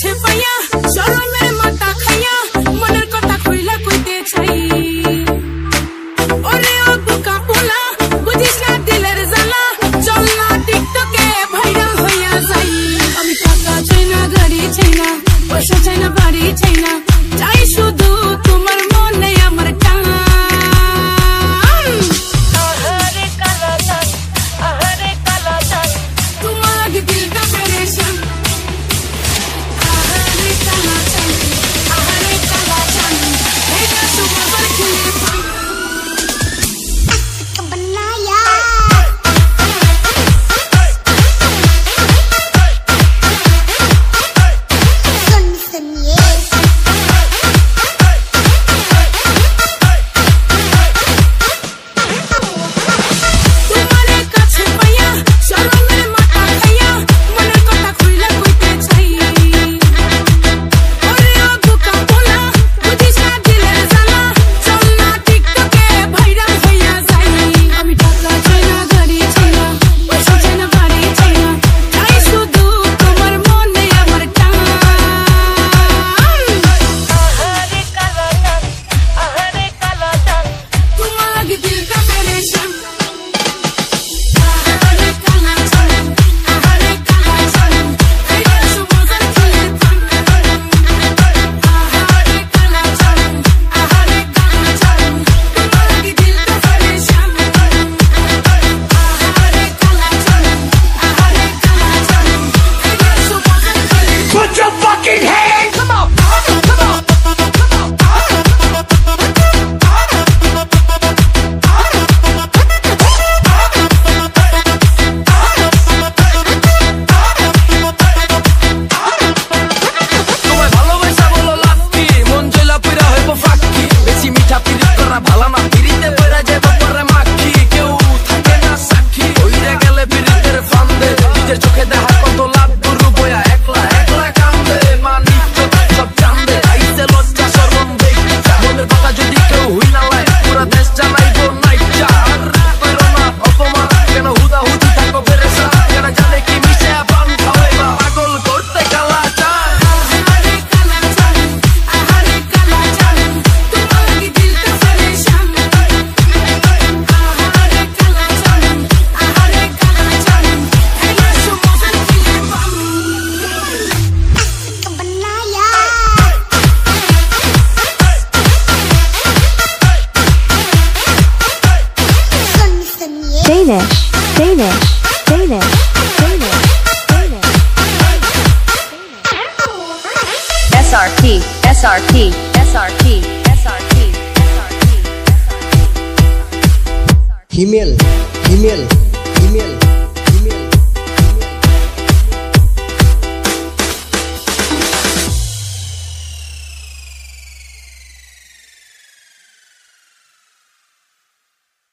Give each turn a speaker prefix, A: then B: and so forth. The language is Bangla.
A: কাছে পাইয়া শরমের মাথা খাইয়া মনের কথা কইলা কইতে চাই ওরে ও বুকা পোলা বুঝিস না দিলের জ্বালা চল না টিকটকে ভাইরাল হইয়া যাই আমি টাকা চাই না গাড়ি চাই না পয়সা চাই না বাড়ি চাই না চাই শুধু তোমার মনে আমার টান তোমার দিলটা পরেশান Danish. SRT.
B: Female.